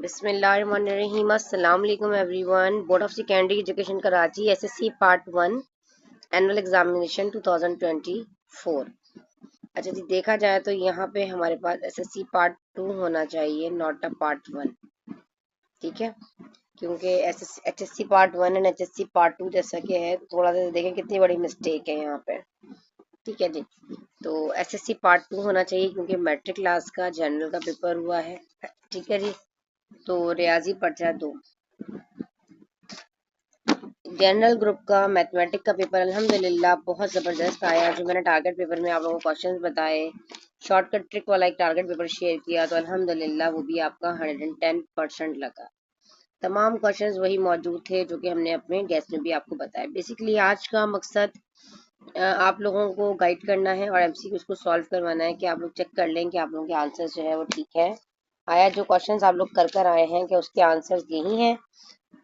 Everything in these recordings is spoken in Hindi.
बिस्मिल्लाहिर्रहमानिर्रहीम। अस्सलाम वालेकुम everyone. Board of secondary education Karachi SSC part 1 annual examination 2024। अच्छा जी, देखा जाए तो यहाँ पे हमारे पास एसएससी पार्ट 2 होना चाहिए, नॉट अ पार्ट 1। ठीक है, क्योंकि HSC part 1 and HSC part 2 जैसा कि है, थोड़ा सा देखें कितनी बड़ी मिस्टेक है यहाँ पे। ठीक है जी, तो एसएससी पार्ट 2 होना चाहिए क्योंकि मैट्रिक क्लास का जनरल का पेपर हुआ है। ठीक है जी, तो रियाजी पर्चा 2 जनरल ग्रुप का मैथमेटिक का पेपर अल्हम्दुलिल्लाह बहुत ज़बरदस्त आया। जो मैंने टारगेट पेपर में आप लोगों को क्वेश्चंस बताए, शॉर्टकट ट्रिक वाला एक टारगेट पेपर शेयर किया, तो अल्हम्दुलिल्लाह वो भी आपका 110% लगा। तमाम क्वेश्चंस वही मौजूद थे जो कि हमने अपने गेस्ट में भी आपको बताया। बेसिकली आज का मकसद आप लोगों को गाइड करना है और एमसीक्यूज को सॉल्व करवाना है कि आप लोग चेक कर लें कि आप लोगों के आंसर्स जो है वो ठीक है। आया जो क्वेश्चंस आप लोग कर आए हैं कि उसके आंसर्स यही हैं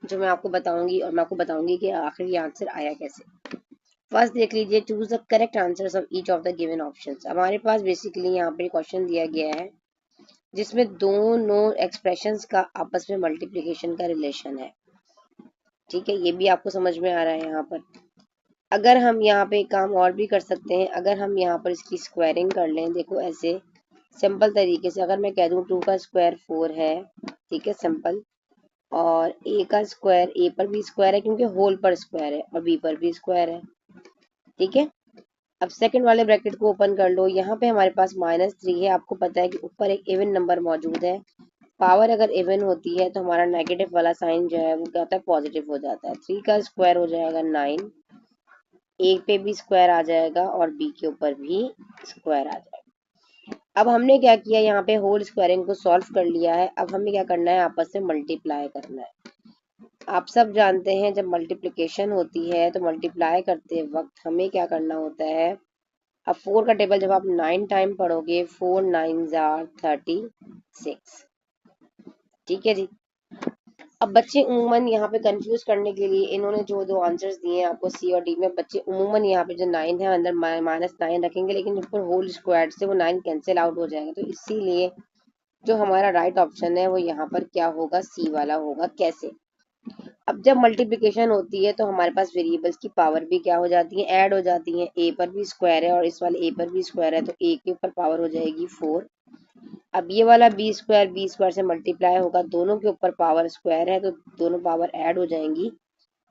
जो मैं आपको बताऊंगी, और मैं आपको बताऊंगी कि आखिर ये आंसर आया कैसे। फर्स्ट देख लीजिए, choose the correct answers of each of the given options. हमारे पास बेसिकली यहाँ पे क्वेश्चन दिया गया है जिसमें दोनों एक्सप्रेशंस का आपस में मल्टीप्लिकेशन का रिलेशन है। ठीक है, ये भी आपको समझ में आ रहा है यहाँ पर। अगर हम यहाँ पे एक काम और भी कर सकते हैं, अगर हम यहाँ पर इसकी स्क्वायरिंग कर लें, देखो ऐसे सिंपल तरीके से अगर मैं कह दूं 2 का स्क्वायर 4 है, ठीक है सिंपल, और ए का स्क्वायर, ए पर भी स्क्वायर है क्योंकि होल पर स्क्वायर है, और बी पर भी स्क्वायर है। ठीक है, अब सेकंड वाले ब्रैकेट को ओपन कर लो। यहाँ पे हमारे पास -3 है। आपको पता है कि ऊपर एक इवन नंबर मौजूद है। पावर अगर इवन होती है तो हमारा नेगेटिव वाला साइन जो है वो क्या होता है, पॉजिटिव हो जाता है। 3 का स्क्वायर हो जाएगा 9, ए पे भी स्क्वायर आ जाएगा और बी के ऊपर भी स्क्वायर आ जाएगा। अब हमने क्या किया, यहाँ पे होल स्क्वायरिंग को सॉल्व कर लिया है। अब हमें क्या करना है, आपस में मल्टीप्लाई करना है। आप सब जानते हैं जब मल्टीप्लिकेशन होती है तो मल्टीप्लाई करते वक्त हमें क्या करना होता है। अब 4 का टेबल जब आप 9 टाइम पढ़ोगे, 4 9s are 36। ठीक है जी, अब बच्चे उमूमन यहाँ पे कंफ्यूज करने के लिए इन्होंने जो दो आंसर्स दिए हैं आपको सी और डी में, बच्चे उमूमन यहाँ पे जो 9 है अंदर -9 रखेंगे, लेकिन जब होल स्क्वायर से वो 9 कैंसिल आउट हो जाएगा। तो इसीलिए जो हमारा राइट ऑप्शन है वो यहाँ पर क्या होगा, सी वाला होगा। कैसे, अब जब मल्टीप्लिकेशन होती है तो हमारे पास वेरिएबल्स की पावर भी क्या हो जाती है, ऐड हो जाती है। ए पर भी स्क्वायर है और इस वाले ए पर भी स्क्वायर है, तो ए के ऊपर पावर हो जाएगी 4। अब ये वाला बी स्क्वायर से मल्टीप्लाई होगा, दोनों के ऊपर पावर स्क्वायर है तो दोनों पावर ऐड हो जाएंगी।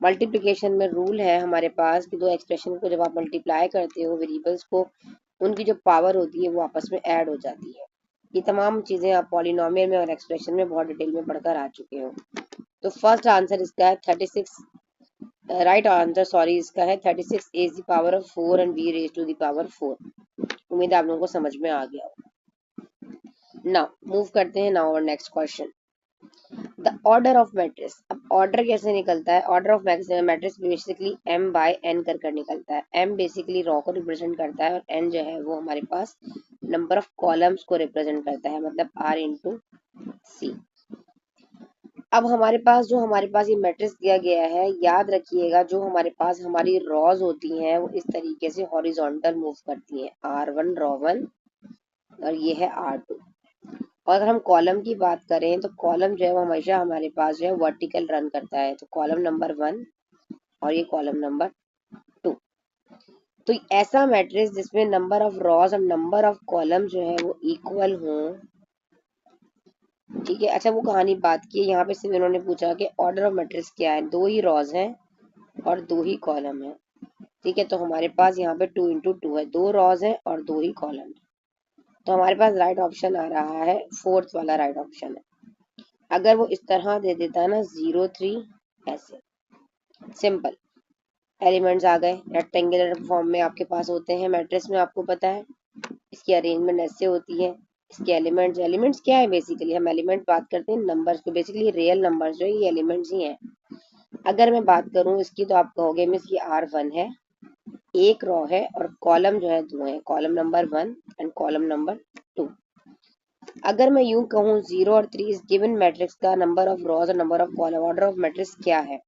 मल्टीप्लिकेशन में रूल है हमारे पास कि दो एक्सप्रेशन को जब आप मल्टीप्लाई करते हो वेरिएबल्स को, उनकी जो पावर होती है वो आपस में ऐड हो जाती है। ये तमाम चीजें आप पॉलिनोमियल में और एक्सप्रेशन में बहुत डिटेल में पढ़कर आ चुके हो। तो फर्स्ट आंसर इसका है 36, राइट आंसर सॉरी इसका है 36 A the power of 4 and B raise to the power 4। उम्मीद है आप लोगों को समझ में आ गया हो। नाउ मूव करते हैं नाउ और next question, the order of matrix. अब ऑर्डर कैसे निकलता है, order of matrix basically m by n कर कर निकलता है। m बेसिकली रो को रिप्रेजेंट करता है और n जो है वो हमारे पास नंबर ऑफ कॉलम्स को रिप्रेजेंट करता है, मतलब r इंटू सी। अब हमारे पास ये मैट्रिक्स दिया गया है, याद रखिएगा जो हमारे पास हमारी रॉज होती हैं वो इस तरीके से हॉरिजॉन्टल मूव करती हैं, r1 रॉ 1 और ये है r2। और अगर हम कॉलम की बात करें तो कॉलम जो है वो हमेशा हमारे पास जो है वर्टिकल रन करता है, तो कॉलम नंबर 1 और ये कॉलम नंबर 2। तो ऐसा मैट्रिक्स जिसमें नंबर ऑफ रॉज और नंबर ऑफ कॉलम जो है वो इक्वल हों। ठीक है, अच्छा वो कहानी बात की है, यहाँ पे सिर्फ इन्होंने पूछा कि ऑर्डर ऑफ मैट्रिक्स क्या है, 2 ही रॉज हैं और 2 ही कॉलम है। ठीक है, तो हमारे पास यहाँ पे 2 इंटू 2 है, 2 रॉज है और 2 ही कॉलम है। तो हमारे पास राइट ऑप्शन आ रहा है, फोर्थ वाला राइट ऑप्शन है। अगर वो इस तरह दे देता है ना 0 3 ऐसे, सिंपल एलिमेंट्स आ गए, रेक्टेंगुलर फॉर्म में आपके पास होते हैं मैट्रिक्स में, आपको पता है इसकी अरेंजमेंट ऐसे होती है। इसके एलिमेंट्स क्या है, बेसिकली हम एलिमेंट बात करते हैं नंबर्स को, बेसिकली रियल नंबर्स जो है ये एलिमेंट्स ही हैं। अगर मैं बात करूं इसकी तो आप कहोगे मिस ये R1 है, एक रो है और कॉलम जो है 2 है, column number 1 and column number 2। अगर मैं यूं कहूं 0 और 3 इस गिवन मैट्रिक्स का नंबर ऑफ रॉज और number of column, order of matrix क्या है।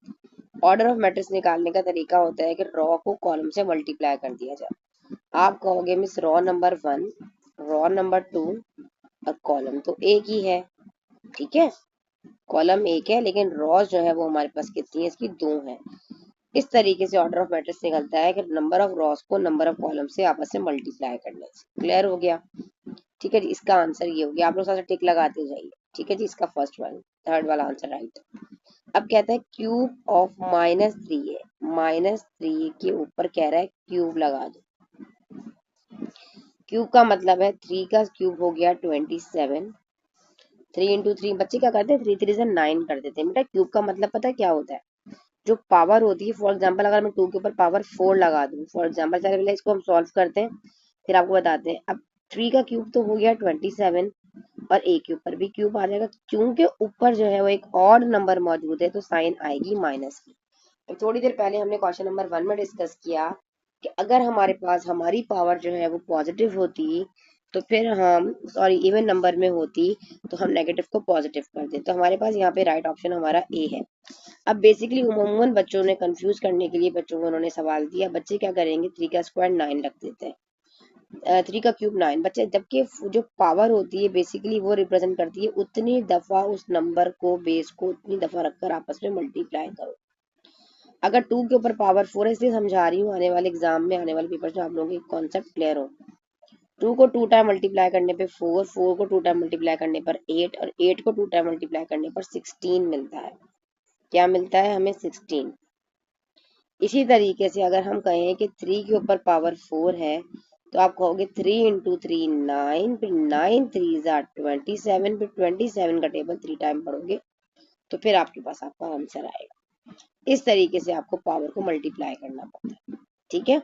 ऑर्डर ऑफ मैट्रिक्स निकालने का तरीका होता है कि रॉ को कॉलम से मल्टीप्लाई कर दिया जाए। आप कहोगे miss raw number 1, raw number 2 और कॉलम तो एक ही है। ठीक है, कॉलम एक है लेकिन रॉज जो है वो हमारे पास कितनी है, इसकी 2 है। इस तरीके से ऑर्डर ऑफ मैट्रिक्स निकलता है कि नंबर ऑफ रॉज को नंबर ऑफ कॉलम से आपस में मल्टीप्लाई करने से। क्लियर हो गया? ठीक है जी, इसका आंसर ये हो गया। आप लोग साथ टिक लगाते जाइए। ठीक है जी, इसका फर्स्ट वन, थर्ड वाला आंसर राइट। अब कहता है क्यूब ऑफ -3 है, -3 के ऊपर कह रहा है क्यूब लगा दो। क्यूब का मतलब है 3 का क्यूब हो गया 27। 3 इंटू 3 बच्चे क्या करते हैं, 3 3 से 9 कर देते हैं। बेटा क्यूब का मतलब पता है क्या होता है, जो पावर होती है, फॉर एग्जाम्पल अगर मैं 2 के ऊपर पावर 4 लगा दूं, फॉर एग्जाम्पल चलिए पहले इसको हम सॉल्व करते हैं फिर आपको बताते हैं। अब 3 का क्यूब तो हो गया 27 और ए के ऊपर भी क्यूब आ जाएगा, क्योंकि ऊपर जो है वो एक ऑड नंबर मौजूद है तो साइन आएगी माइनस की। तो थोड़ी देर पहले हमने क्वेश्चन नंबर 1 में डिस्कस किया कि अगर हमारे पास हमारी पावर जो है वो पॉजिटिव होती तो फिर हम, सॉरी इवन नंबर में होती तो हम नेगेटिव को पॉजिटिव कर दें। तो हमारे पास यहाँ पे राइट ऑप्शन हमारा ए है। अब बेसिकली उमूमन बच्चों ने कंफ्यूज करने के लिए बच्चों को उन्होंने सवाल दिया, बच्चे क्या करेंगे 3 का स्क्वायर 9 रख देते हैं, 3 का क्यूब 9 बच्चे, जबकि जो पावर होती है बेसिकली वो रिप्रेजेंट करती है उतनी दफा उस नंबर को बेस को उतनी दफा रखकर आपस में मल्टीप्लाई करो। अगर 2 के ऊपर पावर 4 है इसलिए समझा रही हूँ, आने वाले एग्जाम में आने वाले पेपर में आप लोगों के कॉन्सेप्ट क्लियर हो। 2 को 2 टाइम मल्टीप्लाई करने पे 4, 4 को 2 टाइम मल्टीप्लाई करने पर 8 और 8 को 2 टाइम मल्टीप्लाई करने पर 16 मिलता है। क्या मिलता है हमें? 16। इसी तरीके से अगर हम कहें कि 3 के ऊपर पावर 4 है तो आप कहोगे 3 इंटू 3 9, फिर 9 3 ज़ा 27, फिर 27 का टेबल 3 टाइम पढ़ोगे तो फिर आपके पास आपका आंसर आएगा। इस तरीके से आपको पावर को मल्टीप्लाई करना पड़ता है। ठीक है,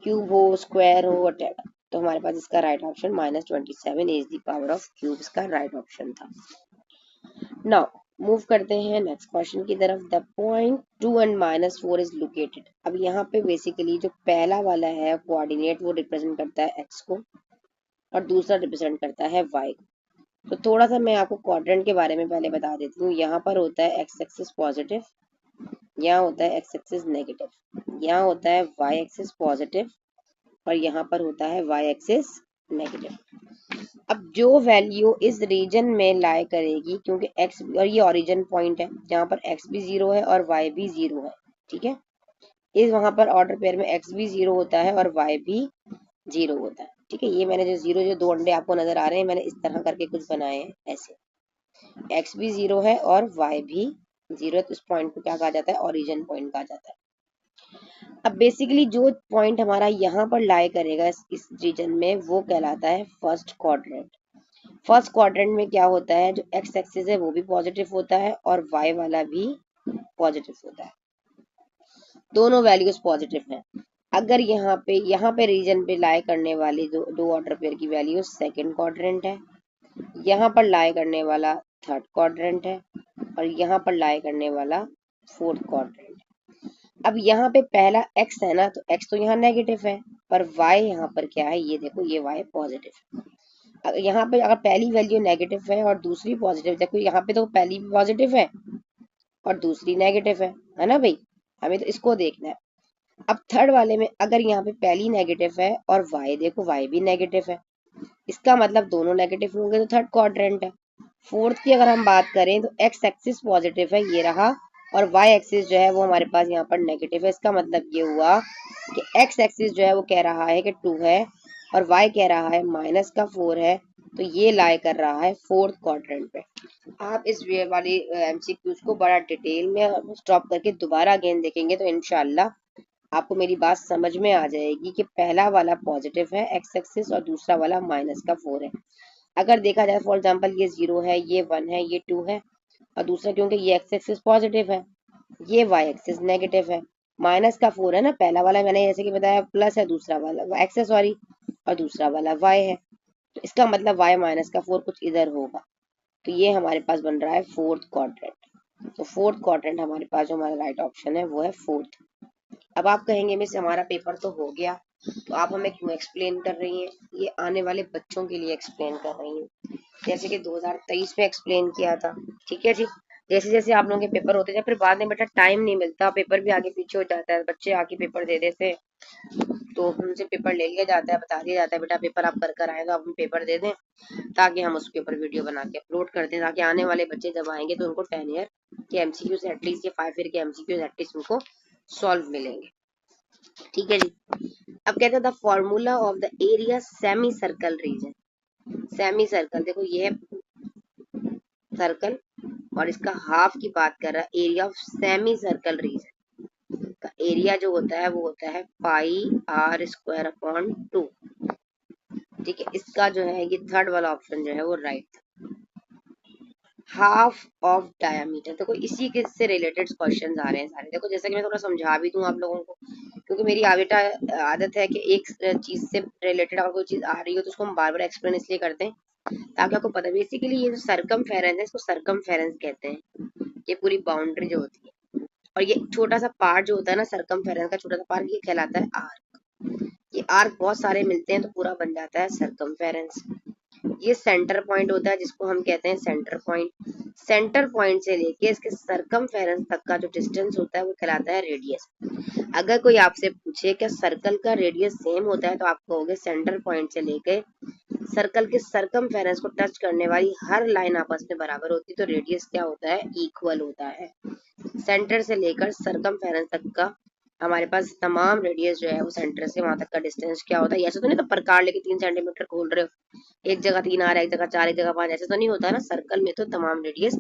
क्यूब हो, स्क्वायर हो, वटेवर। तो हमारे पास इसका right option -27 is the power of cube, इसका राइट ऑप्शन था। नाउ मूव करते हैं नेक्स्ट क्वेश्चन की तरफ। The point 2 and -4 is located. अब यहाँ पे बेसिकली जो पहला वाला है कोऑर्डिनेट वो रिप्रेजेंट करता है एक्स को और दूसरा रिप्रेजेंट करता है वाई को। तो थोड़ा सा मैं आपको क्वाड्रेंट के बारे में पहले बता देती हूँ। यहाँ पर होता है एक्स एक्सिस पॉजिटिव, यहाँ होता है एक्स एक्सिस नेगेटिव, यहाँ होता है वाई एक्सिस पॉजिटिव और यहाँ पर होता है वाई एक्सिस नेगेटिव। अब जो वैल्यू इस रीजन में लाई करेगी, क्योंकि एक्स और ये ओरिजिन पॉइंट है जहाँ पर एक्स भी 0 है और वाई भी 0 है। ठीक है, इस वहां पर ऑर्डर पेयर में एक्स भी 0 होता है और वाई भी 0 होता है। ठीक है, ये मैंने जो 0 जो 2 अंडे आपको नजर आ रहे हैं मैंने इस तरह करके कुछ बनाए हैं ऐसे, एक्स भी 0 है और वाई भी 0 है, तो इस पॉइंट को क्या कहा जाता है? ओरिजिन पॉइंट कहा जाता है। अब बेसिकली जो पॉइंट हमारा यहाँ पर लाई करेगा इस रीजन में वो कहलाता है फर्स्ट क्वाड्रेंट। फर्स्ट क्वाड्रेंट में क्या होता है, जो एक्स एक्सिस है वो भी पॉजिटिव होता है और वाई वाला भी पॉजिटिव होता है, दोनों वैल्यूज पॉजिटिव हैं। अगर यहाँ पे रीजन पे लाई करने वाली दो ऑर्डर पेयर की वैल्यू सेकंड क्वाड्रेंट है, यहाँ पर लाई करने वाला थर्ड क्वाड्रेंट है और यहाँ पर लाई करने वाला फोर्थ क्वाड्रेंट। अब यहाँ पे पहला x है ना, तो x तो यहाँ नेगेटिव है पर y यहाँ पर क्या है, ये देखो ये y पॉजिटिव है। यहाँ पे अगर पहली वैल्यू नेगेटिव है और दूसरी पॉजिटिव, देखो यहाँ पे तो पहली भी पॉजिटिव है और दूसरी नेगेटिव है ना भाई, हमें तो इसको देखना है। अब थर्ड वाले में अगर यहाँ पे पहली नेगेटिव है और y देखो y भी नेगेटिव है, इसका मतलब दोनों नेगेटिव होंगे तो थर्ड क्वाड्रेंट है। फोर्थ की अगर हम बात करें तो x एक्सिस पॉजिटिव है, ये रहा, और y एक्सिस जो है वो हमारे पास यहाँ पर नेगेटिव है। इसका मतलब ये हुआ कि x एक्सिस जो है वो कह रहा है कि 2 है और y कह रहा है -4 है, तो ये लाई कर रहा है फोर्थ क्वाड्रेंट पे। आप इस वे वाली एमसीक्यूज को बड़ा डिटेल में स्टॉप करके दोबारा अगेन देखेंगे तो इंशाल्लाह आपको मेरी बात समझ में आ जाएगी कि पहला वाला पॉजिटिव है x एक्सिस और दूसरा वाला -4 है। अगर देखा जाए फॉर एग्जांपल ये 0 है, ये 1 है, ये 2 है और दूसरा क्योंकि ये x एक्सिस पॉजिटिव है, ये y एक्सिस नेगेटिव है, -4 है ना, पहला वाला मैंने जैसे कि बताया प्लस है, दूसरा वाला x है सॉरी, और दूसरा वाला y है, तो इसका मतलब y -4 कुछ इधर होगा। तो ये हमारे पास बन रहा है फोर्थ क्वाड्रेंट। तो फोर्थ क्वाड्रेंट हमारे पास जो हमारा राइट ऑप्शन है वो है फोर्थ। अब आप कहेंगे मिस हमारा पेपर तो हो गया तो आप हमें क्यों एक्सप्लेन कर रही हैं? ये आने वाले बच्चों के लिए एक्सप्लेन कर रही हूँ, जैसे कि 2023 में एक्सप्लेन किया था। ठीक है जी, जैसे जैसे आप लोगों के पेपर होते जाए फिर बाद में बेटा टाइम नहीं मिलता, पेपर भी आगे पीछे हो जाता है, बच्चे आके पेपर दे देते हैं तो उनसे पेपर ले लिया जाता है, बता दिया जाता है बेटा पेपर आप कर कर आए तो आप हम पेपर दे दें, ताकि हम उसके ऊपर वीडियो बना के अपलोड कर दें, ताकि आने वाले बच्चे जब आएंगे तो उनको 10 ईयर के एमसीक्यूज एटलीस्ट या 5 ईयर के एमसीक्यूज एटलीस्ट उनको सॉल्व मिलेंगे। ठीक है जी। अब कहते हैं the formula of the area semicircle region. Semicircle देखो ये है सर्कल और इसका हाफ की बात कर रहा है, area of semicircle region का एरिया जो होता है वो होता है पाई आर स्क्वायर अपॉन 2। ठीक है, इसका जो है ये थर्ड वाला ऑप्शन जो है वो राइट। हाफ ऑफ डायमीटर देखो इसी के से रिलेटेड क्वेश्चन आ रहे हैं सारे। देखो जैसे कि मैं थोड़ा समझा भी दूं आप लोगों को, क्योंकि मेरी आदत है कि एक चीज से रिलेटेड अगर कोई चीज आ रही हो तो उसको हम बार बार एक्सप्लेन इसलिए करते हैं ताकि आपको पता। बेसिकली ये जो सर्कमफेरेंस है इसको सर्कमफेरेंस कहते हैं, ये पूरी बाउंड्री जो होती है। और ये छोटा सा पार्ट जो होता है ना सर्कमफेरेंस का छोटा सा पार्ट, ये कहलाता है आर्क। ये आर्क बहुत सारे मिलते हैं तो पूरा बन जाता है सर्कमफेरेंस। ये सेंटर पॉइंट होता है जिसको हम कहते हैं सेंटर पॉइंट। सेंटर पॉइंट से लेके इसके सर्कमफेरेंस तक का जो डिस्टेंस होता है वो कहलाता है रेडियस। अगर कोई आपसे पूछे क्या सर्कल का रेडियस सेम होता है तो आप कहोगे सेंटर पॉइंट से लेके सर्कल के सर्कमफेरेंस को टच करने वाली हर लाइन आपस में बराबर होती है तो रेडियस क्या होता है, इक्वल होता है। सेंटर से लेकर सर्कमफेरेंस तक का हमारे पास तमाम रेडियस जो है वो सेंटर से वहां तक का डिस्टेंस क्या होता है। ऐसा तो नहीं तो प्रकार लेके 3 सेंटीमीटर खोल रहे हो, एक जगह 3 आ रहा है एक जगह 4 एक जगह 5, ऐसा तो नहीं होता ना। सर्कल में तो तमाम रेडियस,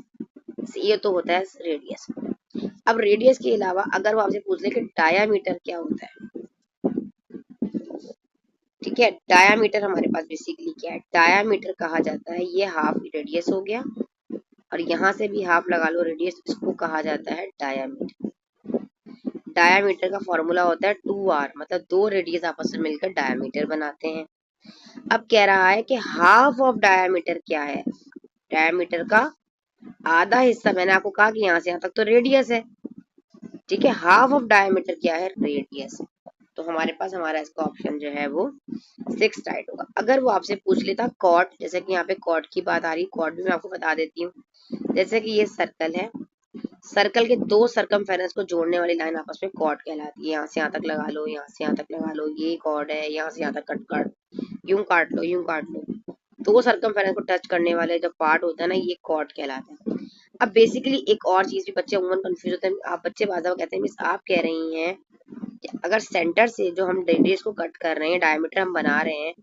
ये तो होता है रेडियस। अब रेडियस के अलावा अगर वो आपसे पूछ ले कि डायामीटर क्या होता है, ठीक है, डायामीटर हमारे पास बेसिकली क्या है, डायामीटर कहा जाता है ये हाफ रेडियस हो गया और यहाँ से भी हाफ लगा लो रेडियस, इसको कहा जाता है डायामीटर। डायामीटर का फॉर्मूला होता है 2r, मतलब दो रेडियस आपस में मिलकर डायामीटर बनाते हैं। अब कह रहा है कि हाफ ऑफ डायामीटर क्या है, डायामीटर का आधा हिस्सा, मैंने आपको कहा कि यहाँ से यहाँ तक तो रेडियस है, ठीक है, हाफ ऑफ डायमीटर क्या है, रेडियस। तो हमारे पास हमारा इसका ऑप्शन जो है वो 6 राइट होगा। अगर वो आपसे पूछ लेता कॉर्ड, जैसे कि यहाँ पे कॉर्ड की बात आ रही, कॉर्ड भी मैं आपको बता देती हूँ। जैसे कि ये सर्कल है, सर्कल के दो सर्कमफेरेंस को जोड़ने वाली लाइन आपस में कॉर्ड कहलाती है। यहाँ से यहाँ तक लगा लो, यहाँ से यहाँ तक लगा लो, ये कॉर्ड है, यहाँ से यहाँ तक कट काट, यूं काट लो, यूं काट लो, दो सर्कमफेरेंस को टच करने वाले जो पार्ट होता है ना ये कॉर्ड कहलाता है। अब बेसिकली एक और चीज भी बच्चे उम्मन कंफ्यूज होते हैं, आप बच्चे बाज़ार कहते हैं मिस आप कह रही हैं कि अगर सेंटर से जो हम रेडियस को कट कर रहे हैं, डायमीटर हम बना रहे हैं,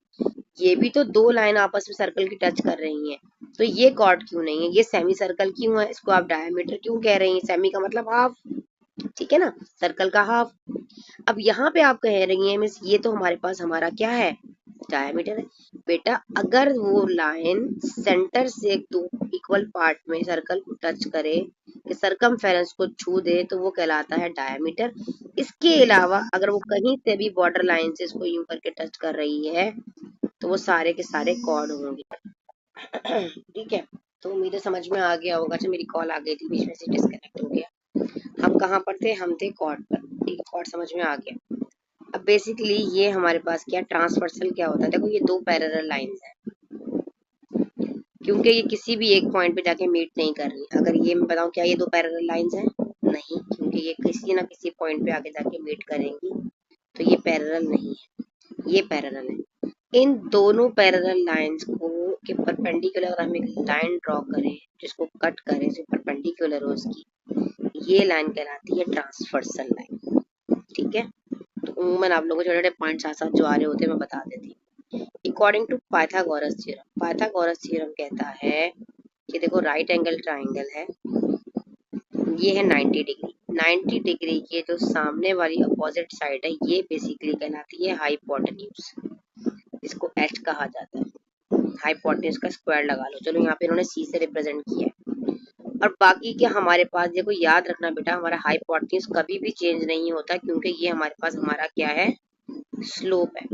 ये भी तो दो लाइन आपस में सर्कल की टच कर रही हैं, तो ये कॉर्ड क्यों नहीं है, ये सेमी सर्कल क्यों है, इसको आप डायमीटर क्यों कह रही हैं, सेमी का मतलब हाफ, ठीक है ना, सर्कल का हाफ। अब यहाँ पे आप कह रही हैं मिस ये तो हमारे पास हमारा क्या है, डायमीटर है। बेटा अगर वो लाइन सेंटर से दो इक्वल पार्ट में सर्कल को टच करे, सर्कमफेरेंस को छू दे, तो वो कहलाता है डायमीटर। इसके अलावा अगर वो कहीं से भी बॉर्डर लाइन से इसको यूं करके टच कर रही है तो वो सारे के सारे कॉर्ड होंगे। ठीक है, तो उम्मीद है समझ में आ गया होगा। अच्छा मेरी कॉल आ गई थी बीच में से, डिस्कनेक्ट हो गया। हम कहाँ पर थे, हम थे कॉर्ड पर, ठीक है, कॉर्ड समझ में आ गया। अब बेसिकली ये हमारे पास क्या ट्रांसवर्सल क्या होता है, देखो ये दो पैरेलल लाइंस हैं, क्योंकि ये किसी भी एक पॉइंट पे जाके मीट नहीं कर रही। अगर ये मैं बताऊं क्या ये दो पैरेलल लाइंस हैं, नहीं, क्योंकि ये किसी ना किसी पॉइंट पे आगे जाके मीट करेंगी, तो ये पैरेलल नहीं है, ये पैरेलल है। इन दोनों पैरेलल लाइंस को के परपेंडिकुलर अगर हम एक लाइन ड्रॉ करें जिसको कट करें जो परपेंडिकुलर हो उसकी, ये लाइन कहलाती है ट्रांसवर्सल लाइन। ठीक है, तो उम्मन आप लोगों को छोटे छोटे पॉइंट साथ साथ जो आ रहे होते हैं मैं बता देती हूँ। According to Pythagoras theorem, Pythagoras theorem कहता है कि देखो राइट एंगल ट्राइंगल है, ये है 90 डिग्री, 90 डिग्री के जो सामने वाली अपोजिट साइड है ये बेसिकली कहलाती है हाइपोटेन्यूज, इसको एच कहा जाता है। हाइपोटेन्यूज का स्क्वायर लगा लो, चलो यहाँ पे इन्होंने सी से रिप्रेजेंट किया है। और बाकी क्या हमारे पास, देखो याद रखना बेटा हमारा हाइपोटेन्यूज कभी भी चेंज नहीं होता, क्योंकि ये हमारे पास हमारा क्या है, स्लोप है।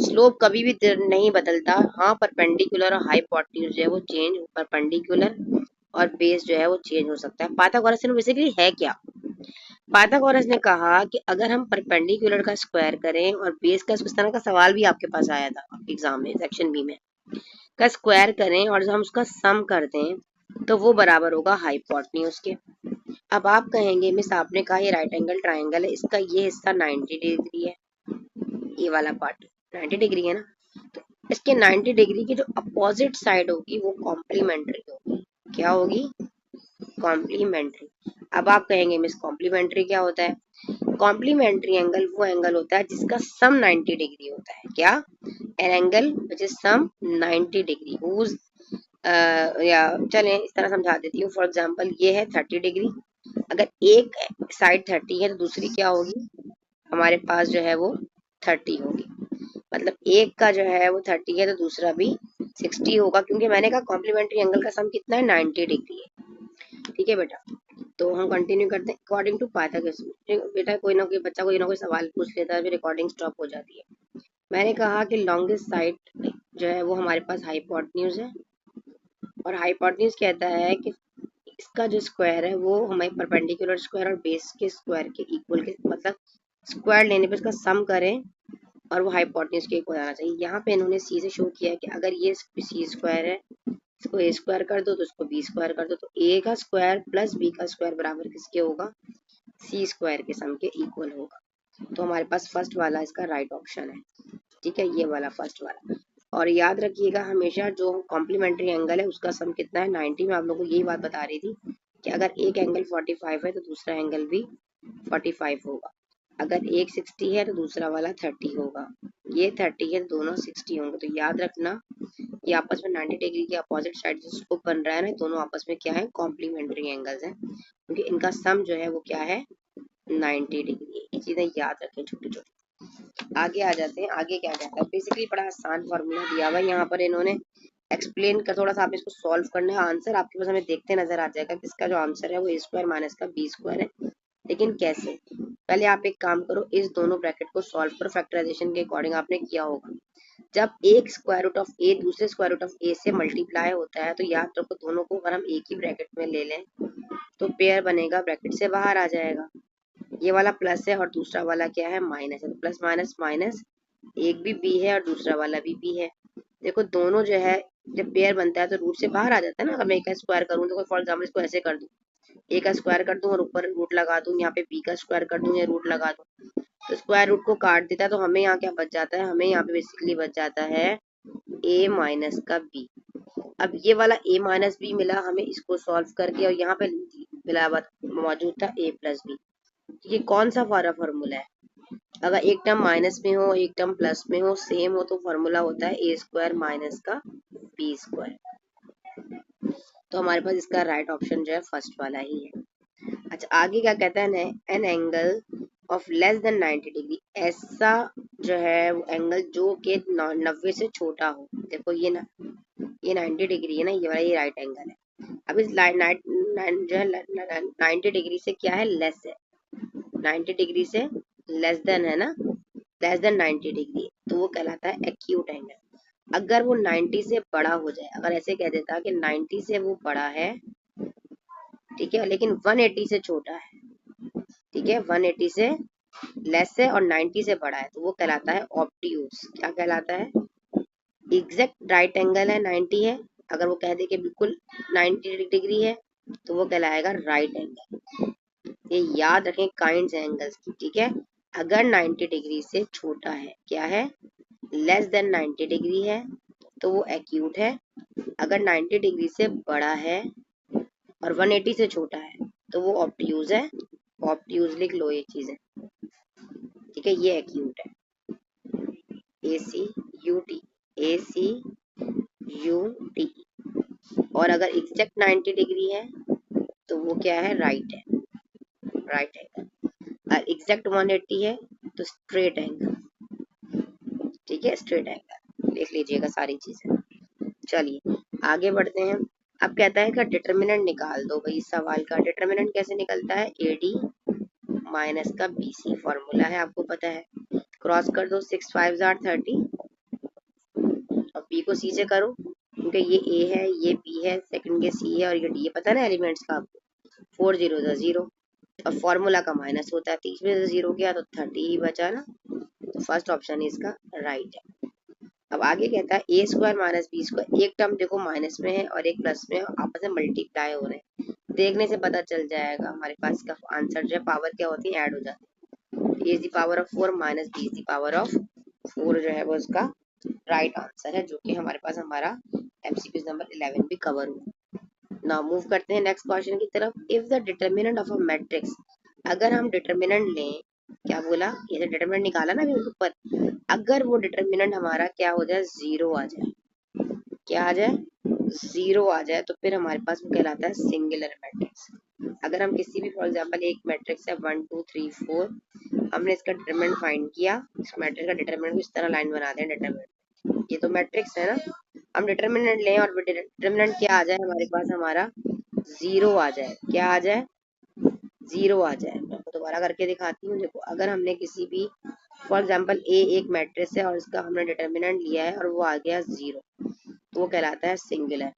स्लोप कभी भी नहीं बदलता। हाँ परपेंडिकुलर और हाइपोटेन्यूज जो है वो चेंज, परपेंडिकुलर और बेस जो है वो चेंज हो सकता है। पाइथागोरस ने बेसिकली है क्या, पाइथागोरस ने कहा कि अगर हम परपेंडिकुलर का स्क्वायर करें और बेस का, इस तरह का सवाल भी आपके पास आया था एग्जाम में सेक्शन बी में, का स्क्वायर करें और हम उसका सम कर दें तो वो बराबर होगा हाइपोटेन्यूज के। अब आप कहेंगे मिस आपने कहा ये राइट एंगल ट्राइंगल है, इसका ये हिस्सा 90 डिग्री है, ये वाला पार्ट 90 डिग्री है ना, तो इसके 90 डिग्री की जो अपोजिट साइड होगी वो कॉम्प्लीमेंट्री होगी। क्या होगी? कॉम्प्लीमेंट्री। अब आप कहेंगे मिस कॉम्प्लीमेंट्री क्या होता है? कॉम्प्लीमेंट्री एंगल वो एंगल होता है जिसका सम 90 डिग्री होता है। क्या? An angle which is sum 90 degree whose या चलें इस तरह समझा देती हूँ। फॉर एग्जांपल ये है 30 डिग्री, अगर एक साइड 30 है तो दूसरी क्या होगी हमारे पास जो है वो 30 होगी। मतलब एक का जो है वो 30 है तो दूसरा भी 60 होगा, क्योंकि मैंने कहा कॉम्प्लीमेंट्री एंगल का सम कितना है? 90 डिग्री है। ठीक है बेटा, तो हम कंटिन्यू करते हैं। अकॉर्डिंग टू पाइथागोरस, बेटा कोई ना कोई बच्चा कोई ना कोई सवाल पूछ लेता है फिर रिकॉर्डिंग स्टॉप हो जाती है। मैंने कहा कि लॉन्गेस्ट साइड जो है वो हमारे पास हाइपोटेन्यूज है, और हाइपोटेन्यूज कहता है कि इसका जो स्क्वायर है वो हमें परपेंडिकुलर स्क्वायर और बेस के स्क्वायर के इक्वल के, मतलब स्क्वायर लेने पे इसका सम करें और वो हाइपोटेन्यूज के इक्वल आना चाहिए। यहाँ पे इन्होंने सी से शो किया कि अगर ये सी स्क्वायर है, इसको ए स्क्वायर कर दो तो इसको बी स्क्वायर कर दो, तो ए का स्क्वायर प्लस बी का स्क्वायर बराबर किसके होगा? सी स्क्वायर के सम के इक्वल होगा। तो हमारे पास फर्स्ट वाला इसका राइट ऑप्शन है। ठीक है, ये वाला फर्स्ट वाला। और याद रखिएगा हमेशा जो कॉम्प्लीमेंट्री एंगल है उसका सम कितना है? 90। में आप लोगों को यही बात बता रही थी कि अगर एक एंगल 45 है तो दूसरा एंगल भी 45 होगा। अगर एक 60 है तो दूसरा वाला 30 होगा। ये 30 है तो दोनों 60 होंगे। तो याद रखना ये आपस में 90 डिग्री के अपोजिट साइड से स्कोप बन रहा है ना, दोनों आपस में क्या है? कॉम्प्लीमेंट्री एंगल्स हैं, क्योंकि इनका सम जो है वो क्या है? 90 डिग्री। ये चीजें याद रखें छोटी छोटी। आगे आ जाते हैं। आगे क्या कहता है? बेसिकली बड़ा आसान फॉर्मूला दिया हुआ है यहाँ पर, इन्होंने एक्सप्लेन कर थोड़ा सा आप इसको सॉल्व करना है। आंसर आपके पास हमें देखते नजर आ जाएगा कि इसका जो आंसर है वो ए स्क्वायर माइनस का बी स्क्वायर है। लेकिन कैसे? पहले आप एक काम करो, इस दोनों ब्रैकेट को सॉल्व करो। फैक्टराइजेशन के अकॉर्डिंग आपने किया होगा, जब एक स्क्वायर रूट ऑफ ए दूसरे स्क्वायर रूट ऑफ ए से मल्टीप्लाई होता है तो याद रखो दोनों को अगर हम एक ही ब्रैकेट में ले लें तो पेयर बनेगा, ब्रैकेट से बाहर आ जाएगा। ये वाला प्लस है और दूसरा वाला क्या है? माइनस है। तो प्लस माइनस माइनस, एक भी बी है और दूसरा वाला भी बी है। देखो दोनों जो है जब पेयर बनता है तो रूट से बाहर आ जाता है ना। अगर मैं एक का स्क्वायर करूँ तो फॉर एग्जाम्पल इसको ऐसे कर दूं, ए का स्क्वायर कर दूं और ऊपर रूट लगा दूं, यहाँ पे बी का स्क्वायर कर दूं या रूट लगा दूं, तो स्क्वायर रूट को काट देता है। तो हमें यहाँ क्या बच जाता है? हमें यहाँ पे बेसिकली बच जाता है ए माइनस का बी। अब ये वाला ए माइनस बी मिला हमें इसको सॉल्व करके, और यहाँ पे मिला मौजूद था ए प्लस बी। ये कौन सा फॉर्मूला है? अगर एक टर्म माइनस में हो एक टर्म प्लस में हो सेम हो तो फॉर्मूला होता है ए स्क्वायर माइनस का बी स्क्वायर। तो हमारे पास इसका राइट ऑप्शन जो है फर्स्ट वाला ही है। अच्छा आगे क्या कहता है? An angle of less than 90 degree, ऐसा जो है वो एंगल जो कि 90 से छोटा हो। देखो ये ना, ये 90 डिग्री है ना, ये वाला ये राइट एंगल है। अब इस जो है 90 डिग्री से क्या है? लेस है। 90 डिग्री से लेस देन है ना, लेस देन 90 डिग्री, तो वो कहलाता है एक्यूट एंगल। अगर वो 90 से बड़ा हो जाए, अगर ऐसे कह देता कि 90 से वो बड़ा है, ठीक है, लेकिन 180 से छोटा है, ठीक है, 180 से लेस है और 90 से बड़ा है, तो वो कहलाता है ऑब्ट्यूज। क्या कहलाता है? एग्जैक्ट राइट एंगल है 90 है, अगर वो कह दे कि बिल्कुल 90 डिग्री है तो वो कहलाएगा राइट एंगल। ये याद रखें काइंड्स एंगल्स की, ठीक है। अगर 90 डिग्री से छोटा है क्या है? लेस देन 90 डिग्री है तो वो एक्यूट है। अगर 90 डिग्री से बड़ा है और 180 से छोटा है तो वो ऑब्ट्यूज है। ऑब्ट्यूज लिख लो ये चीजें, ठीक है, ये एक्यूट है। A C U T, A C U T. और अगर एग्जैक्ट 90 डिग्री है तो वो क्या है? राइट है, राइट एंगल। और एग्जैक्ट 180 है तो स्ट्रेट एंगल, ठीक है, स्ट्रेट एंगल देख लीजिएगा सारी चीजें। चलिए आगे बढ़ते हैं। अब कहता है कि डिटर्मिनेंट निकाल दो। भाई सवाल का डिटर्मिनेंट कैसे निकलता है? ए डी माइनस का बी सी फॉर्मूला है, आपको पता है। क्रॉस कर दो, 6 5 30 और बी को सी से करो, क्योंकि ये ए है ये बी है, सेकंड के सी है और ये डी है, पता है ना एलिमेंट्स का आपको। 4 0 0 और फॉर्मूला का माइनस होता है, 30 में से 0 गया तो 30 ही बचा ना, तो फर्स्ट ऑप्शन इसका राइट है। अब आगे कहता है ए स्क्वायर माइनस बी स्क्वायर, एक टर्म देखो माइनस में है और एक प्लस में है, आपस में मल्टीप्लाई हो रहे हैं, देखने से पता चल जाएगा हमारे पास इसका आंसर जो है पावर क्या होती है? ऐड हो जाती है। A is the power of 4 minus B is the power of 4 जो है वो उसका राइट आंसर है, जो कि हमारे पास हमारा एमसीक्यू नंबर 11 भी कवर हुआ। नाउ मूव करते हैं नेक्स्ट क्वेश्चन की तरफ। If the determinant of a matrix, अगर हम डिटर्मिनेंट लें, क्या बोला, ये डिटर्मिनेंट निकाला ना अभी ऊपर, अगर वो डिटर्मिनेंट हमारा क्या हो जाए, जीरो आ जाए, क्या आ जाए, जीरो आ जाए, तो फिर हमारे पास वो कहलाता है सिंगुलर मैट्रिक्स। अगर हम किसी भी फॉर एग्जांपल एक मैट्रिक्स है 1 2 3 4, हमने इसका डिटरमिनेंट फाइंड किया, इस मैट्रिक्स का डिटरमिनेंट इस तरह लाइन बना दें, डिटरमिनेंट ये तो मैट्रिक्स है ना, हम डिटरमिनेंट लें और डिटरमिनेंट क्या आ जाए हमारे पास, हमारा जीरो आ जाए, क्या आ जाए, जीरो आ जाए। मैं आपको दोबारा करके दिखाती हूँ। देखो अगर हमने किसी भी फॉर एग्जांपल ए एक मैट्रिक्स है और इसका हमने डिटरमिनेंट लिया है और वो आ गया जीरो, तो वो कहलाता है सिंगुलर।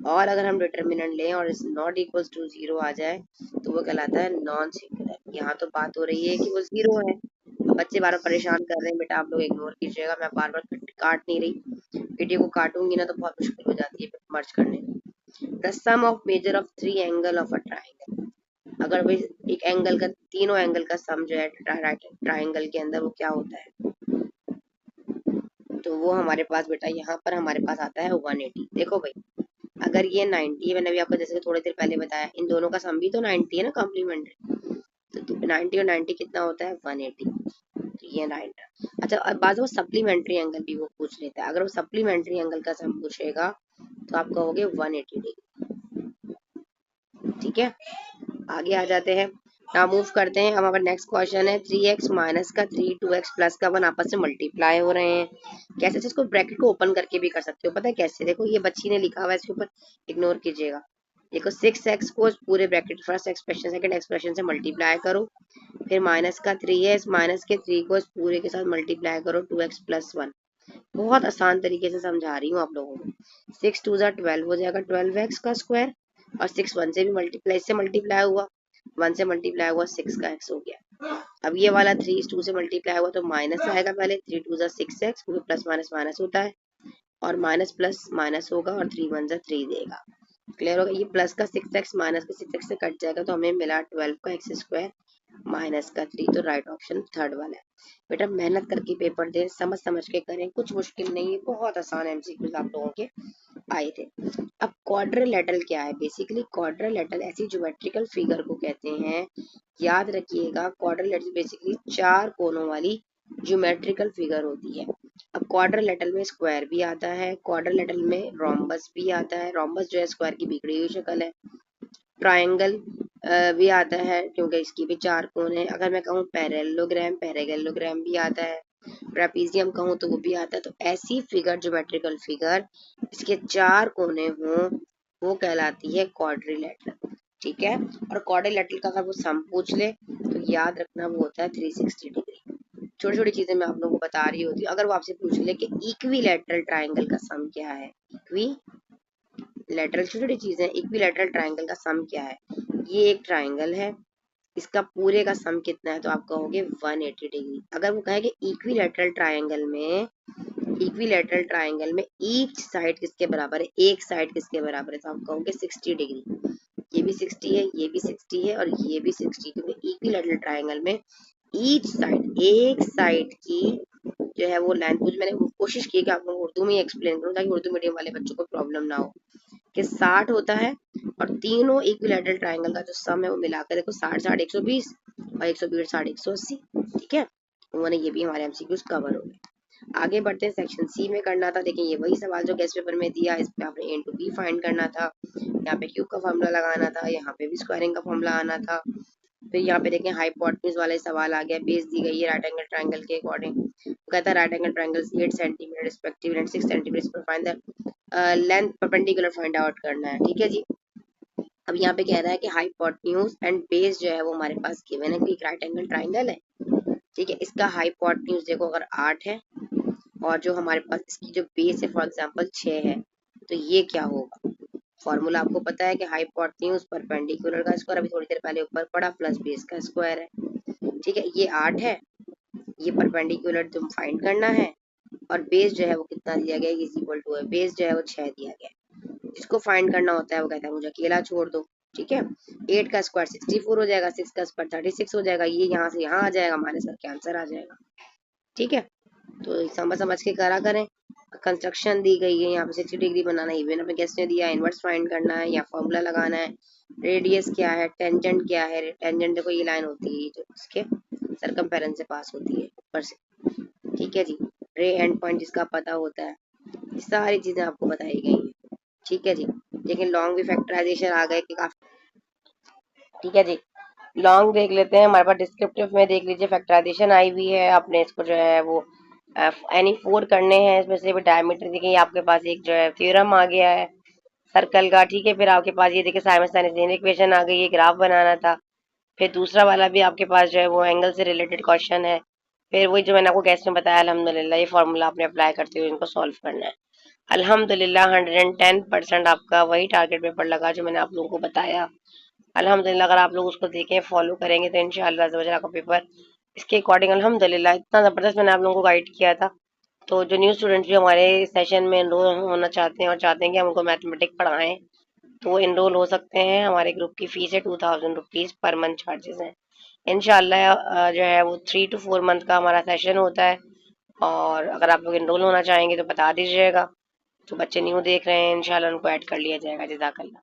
और अगर हम डिटरमिनेंट लें और इस नॉट इक्वल्स टू जीरो आ जाए, तो वो कहलाता है नॉन सिंगुलर। यहाँ तो बात हो रही है कि वो जीरो है। अब बच्चे बार बार परेशान कर रहे हैं, बेटा आप लोग इग्नोर कीजिएगा, मैं बार बार काट नहीं रही, वीडियो को काटूंगी ना तो बहुत मुश्किल हो जाती है मर्ज करने में। The sum of measure of three angle of a triangle, अगर भाई एक एंगल का, तीनों एंगल का सम जो है ट्राइंगल के अंदर, वो क्या होता है, तो वो हमारे पास बेटा यहाँ पर हमारे पास आता है 180। देखो भाई अगर ये 90 है, मैंने अभी आपको जैसे थोड़ी देर पहले बताया, इन दोनों का सम भी तो 90 है ना, कॉम्प्लीमेंट्री, तो 90 और 90 कितना होता है, 180, तो ये 90। अच्छा अब बात वो सप्लीमेंट्री एंगल भी वो पूछ लेता है, अगर वो सप्लीमेंट्री एंगल का सम पूछेगा तो आप कहोगे 180 डिग्री। ठीक है, आगे आ जाते हैं, now मूव करते हैं। अब हमारा नेक्स्ट क्वेश्चन है 3x माइनस का 3 2x प्लस का 1 आपस में मल्टीप्लाई हो रहे हैं, कैसे, इसको ब्रैकेट को ओपन करके भी कर सकते हो, पता है कैसे, देखो ये बच्ची ने लिखा हुआ है इसके ऊपर, इग्नोर कीजिएगा। देखो 6x को पूरे bracket first expression second expression से मल्टीप्लाई करो, फिर माइनस का 3 है, इस माइनस के 3 को इस पूरे के साथ मल्टीप्लाई करो 2x प्लस 1। बहुत आसान तरीके से समझा रही हूँ आप लोगों को। 6 2 12 हो जाएगा 12x का स्क्वायर, और 6 1 से भी मल्टीप्लाई, इससे मल्टीप्लाई हुआ, 1 से मल्टीप्लाई हुआ 6 का x हो गया। अब ये वाला 3 इस 2 से मल्टीप्लाई हुआ तो माइनस आएगा, पहले 3 2 6x, क्योंकि प्लस माइनस माइनस होता है, और माइनस प्लस माइनस होगा और 3 1 3 देगा। क्लियर होगा, ये प्लस का 6x माइनस का 6x से कट जाएगा, तो हमें मिला 12 का x स्क्वायर माइनस का 3, तो राइट ऑप्शन थर्ड वाला है। बेटा मेहनत करके पेपर दें, समझ समझ के करें, कुछ मुश्किल नहीं है, बहुत आसान एमसीक्यूज आप लोगों के आए थे। अब क्वाड्रिलेटरल क्या है, बेसिकली क्वाड्रिलेटरल ऐसी ज्योमेट्रिकल फिगर को कहते हैं, याद रखिएगा, क्वाड्रिलेटरल बेसिकली चार कोनों वाली ज्योमेट्रिकल फिगर होती है। अब क्वाड्रिलेटरल में स्क्वायर भी आता है, क्वाड्रिलेटरल में रोम्बस भी आता है, रोम्बस जो है स्क्वायर की बिगड़ी हुई शक्ल है, ट्रायंगल भी आता है क्योंकि इसकी भी चार कोण है, अगर मैं कहूँ पैरेललोग्राम, पैरेललोग्राम भी आता है, ट्रेपीजियम कहूँ तो वो भी आता है। तो ऐसी फिगर, ज्योमेट्रिकल फिगर इसके चार कोने हों, वो कहलाती है क्वाड्रिलेटरल। ठीक है, और क्वाड्रिलेटरल का अगर वो सम पूछ ले तो याद रखना वो होता है 360 डिग्री। छोटी छोटी चीजें मैं आप लोगों को बता रही होती हूँ। अगर वो आपसे पूछ ले कि इक्विलैटरल ट्रायंगल का सम क्या है, इक्विलैटरल, छोटी छोटी चीजें, इक्विलैटरल ट्रायंगल का सम क्या है, ये एक ट्रायंगल है, इसका पूरे का सम कितना है, तो आप कहोगे 180 डिग्री। अगर वो कहे कि इक्विलैटरल ट्रायंगल में ईच साइड किसके बराबर है, एक साइड किसके बराबर है, तो आप कहोगे 60 डिग्री। ये भी 60 है, ये भी 60 है, और ये भी 60, क्योंकि इक्विलैटरल ट्रायंगल में ईच साइड, एक साइड की जो है वो लेंथ, कुछ मैंने कोशिश की कि आप लोगों को उर्दू में एक्सप्लेन करूँ ताकि उर्दू मीडियम वाले बच्चों को प्रॉब्लम ना हो, कि 60 होता है, और तीनों इक्विलैटरल ट्रायंगल का जो सम है वो मिलाकर देखो 60 60 120 और 120 60 180। ठीक है, उन्होंने ये भी हमारे एमसीक्यूज कवर हो गए। आगे बढ़ते हैं, सेक्शन सी में करना था, देखिए ये वही सवाल जो गेस्ट पेपर में दिया, इस पे आपने a to b फाइंड करना था, यहाँ पे क्यूब का फॉर्मूला लगाना था, यहाँ पे भी स्क्वायरिंग का फॉर्मूला आना था। फिर यहाँ पे देखें हाइपोटेन्यूज वाला सवाल आ गया, बेस दी गई है राइट एंगल ट्रायंगल के अकॉर्डिंग, कहता है right angle triangles 8 centimetre respective and 6 centimetre पर find the length perpendicular find out करना है। ठीक है जी, अब यहाँ पे कह रहा है कि हाइपोटेन्यूज एंड बेस जो है वो हमारे पास गिवन है कि एक राइट एंगल ट्रायंगल है। ठीक है, इसका हाइपोटेन्यूज देखो अगर 8 है, और जो हमारे पास इसकी जो बेस है फॉर एग्जांपल 6 है, तो ये क्या होगा, फॉर्मूला आपको पता है कि हाइपोटेन्यूज परपेंडिकुलर का स्क्वायर, अभी थोड़ी देर पहले ऊपर पढ़ा, प्लस बेस का स्क्वायर है। ठीक है, ये 8 है, ये परपेंडिकुलर तुम फाइंड करना है, और बेस जो है वो कितना दिया गया है, इज इक्वल टू है, बेस जो है वो 6 दिया गया है, जिसको फाइंड करना होता है वो कहता है मुझे अकेला छोड़ दो। ठीक है, 8 का स्क्वायर 64 हो जाएगा, 6 का स्क्वायर 36 हो जाएगा, ये यहाँ से यहाँ आ जाएगा, माइनस करके आंसर आ जाएगा। ठीक है, तो समझ समझ के करा करें। कंस्ट्रक्शन दी गई है यहाँ पे 60 डिग्री बनाना, इवन अपने गेस्ट ने दिया इनवर्स फाइंड करना है या फॉर्मूला लगाना है। रेडियस क्या है, टेंजेंट क्या है, टेंजेंट देखो ये लाइन होती है जो इसके सरकमफेरेंस से पास होती है ऊपर से, ठीक है जी। रे एंड पॉइंट जिसका पता होता है, ये सारी चीजें आपको बताई गई हैं, ठीक है जी। लेकिन लॉन्ग भी फैक्टराइजेशन आ गए कि काफी, ठीक है जी। लॉन्ग देख लेते हैं, हमारे पास डिस्क्रिप्टिव में देख लीजिए फैक्टराइजेशन आई हुई है, आपने इसको जो है वो एनी फोर करने हैं, इसमें से भी डायमीटर देखिए आपके पास एक जो है थ्योरम आ गया है सर्कल का, ठीक है। फिर आपके पास ये देखिए साइमल्टेनियस इक्वेशन आ गई, ये ग्राफ बनाना था। फिर दूसरा वाला भी आपके पास जो है वो एंगल से रिलेटेड क्वेश्चन है। फिर वही जो मैंने आपको गैस में बताया, अल्हम्दुलिल्लाह ये फॉर्मूला आपने अप्लाई करते हुए इनको सॉल्व करना है। अल्हम्दुलिल्लाह 110% आपका वही टारगेट पेपर लगा जो मैंने आप लोगों को बताया। अल्हम्दुलिल्लाह अगर आप लोग उसको देखें फॉलो करेंगे तो इंशाल्लाह अज़्ज़ वजल आपका पेपर इसके अकॉर्डिंग अल्हम्दुलिल्लाह इतना ज़बरदस्त मैंने आप लोगों को गाइड किया था। तो जो न्यू स्टूडेंट्स भी हमारे सेशन में एनरोल होना चाहते हैं और चाहते हैं कि हम उनको मैथमेटिक्स पढ़ाएं, तो वो एनरोल हो सकते हैं। हमारे ग्रुप की फीस है 2000 रुपीज़ पर मंथ चार्जेस हैं। इंशाल्लाह जो है वो 3 to 4 मंथ का हमारा सेशन होता है। और अगर आप लोग एनरोल होना चाहेंगे तो बता दीजिएगा। जो बच्चे न्यू देख रहे हैं इंशाल्लाह उनको ऐड कर लिया जाएगा। जज़ाकल्लाह।